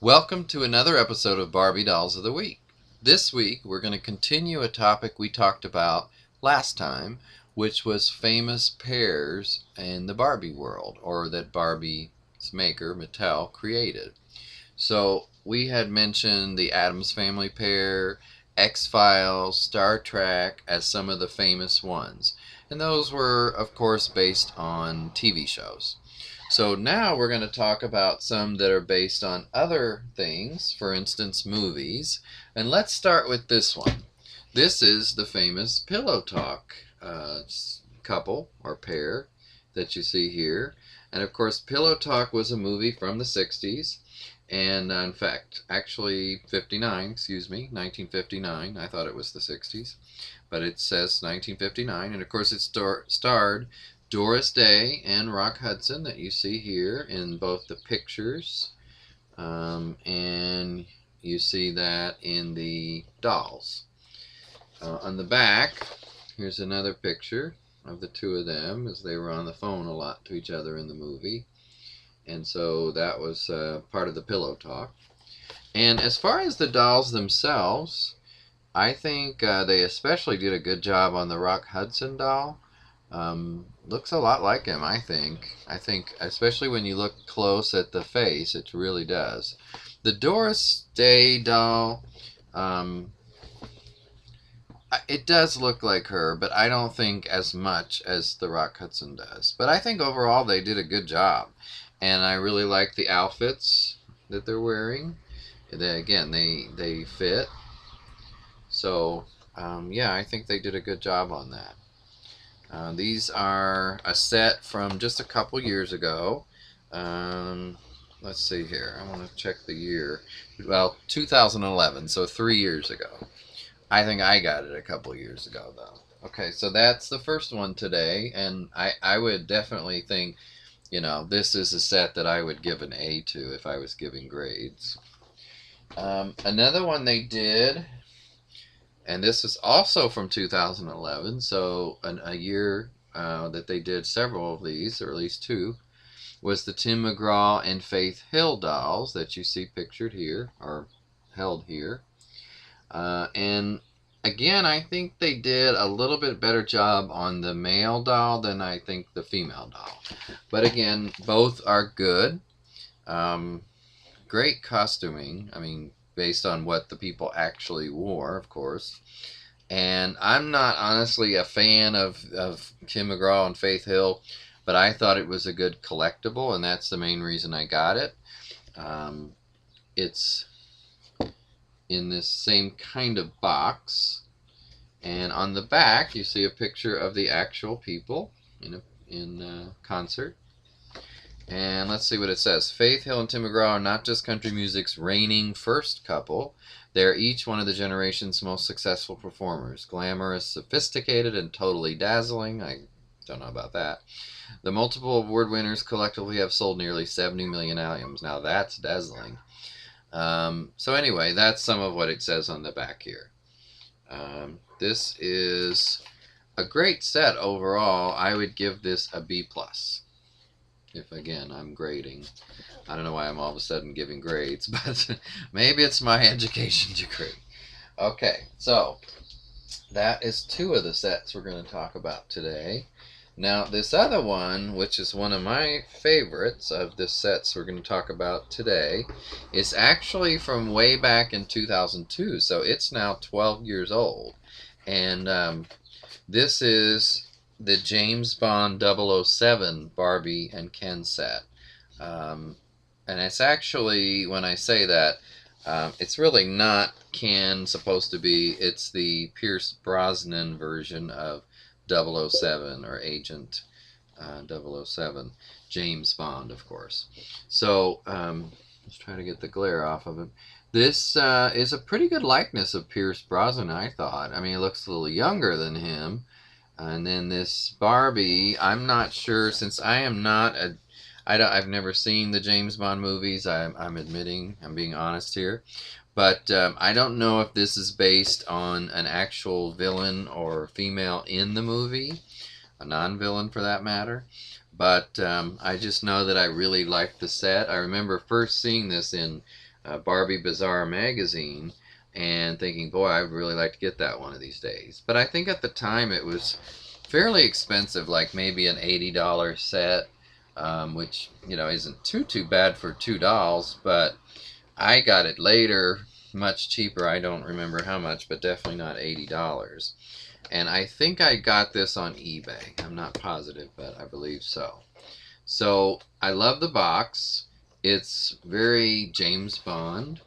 Welcome to another episode of Barbie Dolls of the Week. This week we're going to continue a topic we talked about last time, which was famous pairs in the Barbie world, or that Barbie's maker, Mattel, created. So we had mentioned the Addams Family pair, X-Files, Star Trek as some of the famous ones. And those were, of course, based on TV shows. So now we're going to talk about some that are based on other things, for instance, movies. And let's start with this one. This is the famous Pillow Talk couple or pair that you see here. And of course, Pillow Talk was a movie from the 60s. And in fact, actually 59, 1959. I thought it was the 60s. But it says 1959. And of course, it starred Doris Day and Rock Hudson that you see here in both the pictures, and you see that in the dolls. On the back, here's another picture of the two of them as they were on the phone a lot to each other in the movie, and so that was part of the Pillow Talk. And as far as the dolls themselves, I think they especially did a good job on the Rock Hudson doll. Looks a lot like him, I think. I think, especially when you look close at the face, it really does. The Doris Day doll, it does look like her, but I don't think as much as the Rock Hudson does. But I think overall they did a good job. And I really like the outfits that they're wearing. Again, they fit. So, yeah, I think they did a good job on that. These are a set from just a couple years ago. Let's see here. I want to check the year. Well, 2011, so 3 years ago. I think I got it a couple years ago, though. Okay, so that's the first one today, and I would definitely think, this is a set that I would give an A to if I was giving grades. Another one they did, and this is also from 2011, so a year that they did several of these, or at least two, was the Tim McGraw and Faith Hill dolls that you see pictured here, or held here. And again, I think they did a little bit better job on the male doll than I think the female doll. But again, both are good. Great costuming. I mean, based on what the people actually wore, of course. And I'm not honestly a fan of Tim McGraw and Faith Hill, but I thought it was a good collectible, and that's the main reason I got it. It's in this same kind of box, and on the back you see a picture of the actual people in concert. And let's see what it says. Faith Hill and Tim McGraw are not just country music's reigning first couple. They're each one of the generation's most successful performers. Glamorous, sophisticated, and totally dazzling. I don't know about that. The multiple award winners collectively have sold nearly 70 million albums. Now that's dazzling. So anyway, that's some of what it says on the back here. This is a great set overall. I would give this a B+. If, again, I'm grading. I don't know why I'm all of a sudden giving grades, but maybe it's my education degree. Okay, so that is two of the sets we're going to talk about today. Now, this other one, which is one of my favorites of the sets we're going to talk about today, is actually from way back in 2002, so it's now 12 years old. And this is the James Bond 007 Barbie and Ken set. And it's actually, when I say that, it's really not Ken supposed to be. It's the Pierce Brosnan version of 007, or Agent 007. James Bond, of course. So, let's try to get the glare off of him. This is a pretty good likeness of Pierce Brosnan, I thought. I mean, it looks a little younger than him. And then this Barbie, I'm not sure, since I am not I've never seen the James Bond movies. I'm admitting, I'm being honest here. But I don't know if this is based on an actual villain or female in the movie, a non-villain for that matter. But I just know that I really liked the set. I remember first seeing this in Barbie Bazaar magazine and thinking, boy, I'd really like to get that one of these days. But I think at the time it was fairly expensive, like maybe an $80 set, which, you know, isn't too bad for two dolls, but I got it later, much cheaper. I don't remember how much, but definitely not $80. And I think I got this on eBay. I'm not positive, but I believe so. So I love the box. It's very James Bond.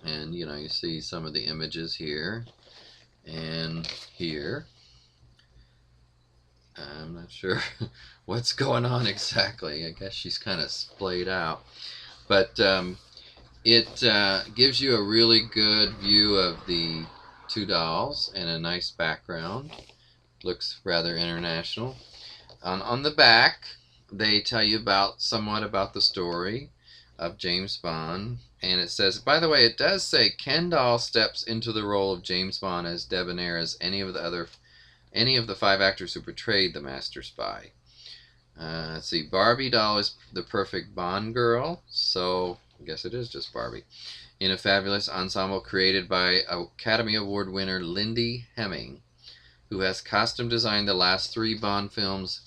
And, you know, you see some of the images here and here. I'm not sure what's going on exactly. I guess she's kind of splayed out. But it gives you a really good view of the two dolls and a nice background. Looks rather international. On the back, they tell you somewhat about the story of James Bond. And it says, by the way, it does say Ken Doll steps into the role of James Bond as debonair as any of the 5 actors who portrayed the master spy. Let's see, Barbie doll is the perfect Bond girl, so I guess it is just Barbie, in a fabulous ensemble created by Academy Award winner Lindy Hemming, who has costume designed the last 3 Bond films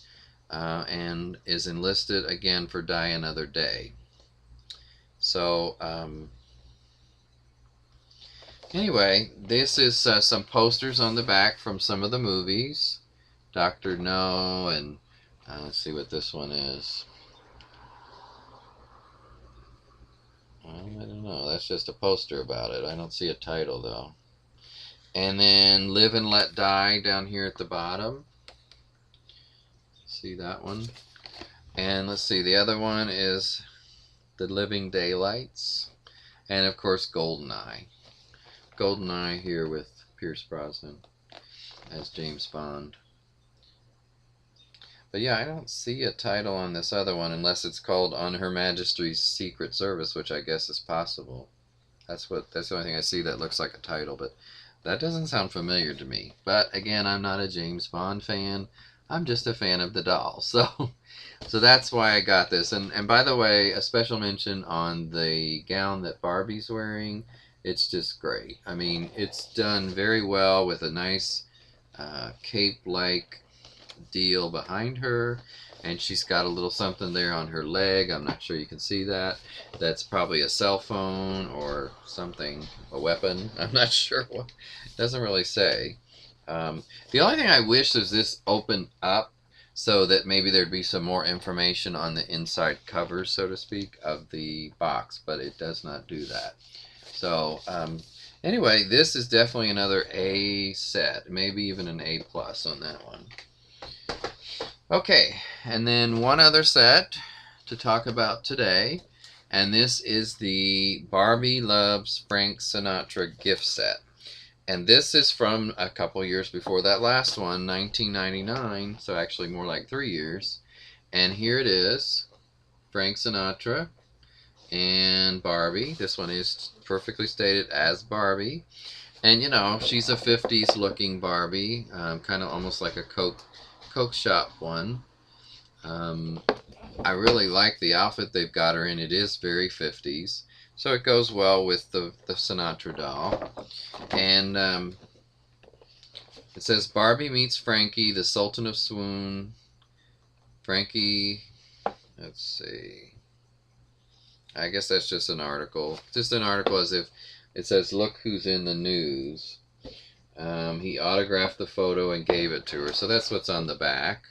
and is enlisted again for Die Another Day. So, anyway, this is some posters on the back from some of the movies. Dr. No, and let's see what this one is. Well, I don't know. That's just a poster about it. I don't see a title, though. And then Live and Let Die down here at the bottom. See that one? And let's see, the other one is The Living Daylights. And, of course, GoldenEye. GoldenEye here with Pierce Brosnan as James Bond. But yeah, I don't see a title on this other one unless it's called On Her Majesty's Secret Service, which I guess is possible. That's the only thing I see that looks like a title, but that doesn't sound familiar to me. But again, I'm not a James Bond fan. I'm just a fan of the doll. So that's why I got this. And by the way, a special mention on the gown that Barbie's wearing. It's just great. I mean, it's done very well with a nice cape-like deal behind her, and she's got a little something there on her leg. I'm not sure you can see that. That's probably a cell phone or something, a weapon. I'm not sure what. It doesn't really say. The only thing I wish is this opened up so that maybe there'd be some more information on the inside cover, so to speak, of the box, but it does not do that. So anyway, this is definitely another A set, maybe even an A+ on that one. Okay, and then one other set to talk about today, and this is the Barbie Loves Frank Sinatra gift set. And this is from a couple years before that last one, 1999, so actually more like 3 years. And here it is, Frank Sinatra and Barbie. This one is perfectly stated as Barbie. And you know, she's a 50s looking Barbie, kind of almost like a Coke shop one. I really like the outfit they've got her in. It is very 50s. So it goes well with the Sinatra doll. And it says Barbie meets Frankie, the Sultan of Swoon. Frankie, let's see. I guess that's just an article. Just an article as if it says, look who's in the news. He autographed the photo and gave it to her. So that's what's on the back.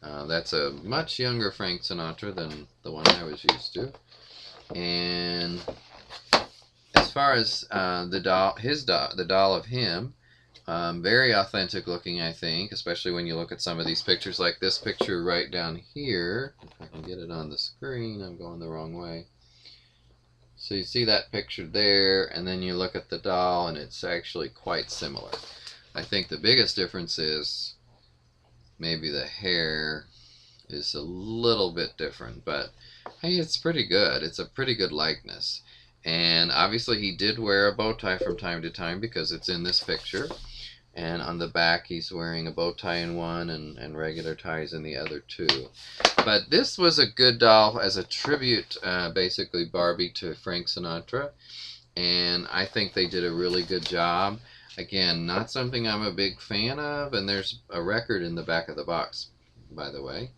That's a much younger Frank Sinatra than the one I was used to. And as far as the doll of him, very authentic looking, I think, especially when you look at some of these pictures, like this picture right down here. If I can get it on the screen, I'm going the wrong way. So you see that picture there, and then you look at the doll, and it's actually quite similar. I think the biggest difference is maybe the hair is a little bit different, but hey, it's pretty good. It's a pretty good likeness. And obviously he did wear a bow tie from time to time because it's in this picture. and on the back he's wearing a bow tie in one and regular ties in the other two. But this was a good doll as a tribute, basically Barbie to Frank Sinatra, and I think they did a really good job. Again, not something I'm a big fan of, and there's a record in the back of the box, by the way.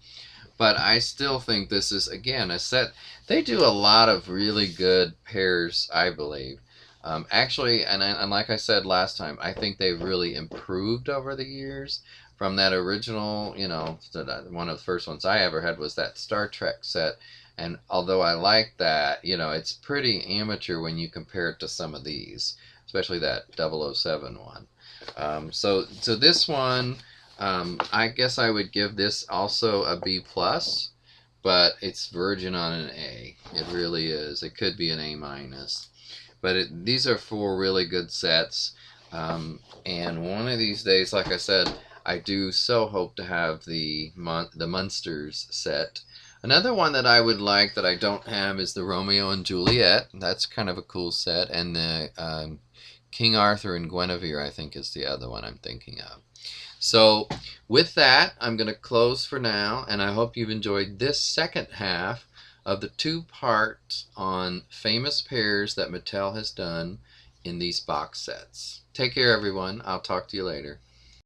But I still think this is, again, a set. They do a lot of really good pairs, I believe. Actually, and like I said last time, I think they've really improved over the years from that original, you know, one of the first ones I ever had was that Star Trek set. And although I like that, you know, it's pretty amateur when you compare it to some of these, especially that 007 one. So this one, I guess I would give this also a B plus, but it's verging on an A. It really is. It could be an A minus. But these are four really good sets, and one of these days, like I said, I do so hope to have the Munsters set. Another one that I would like that I don't have is the Romeo and Juliet. That's kind of a cool set, and the King Arthur and Guinevere, I think, is the other one I'm thinking of. So with that, I'm going to close for now, and I hope you've enjoyed this second half of the two-part on famous pairs that Mattel has done in these box sets. Take care, everyone. I'll talk to you later.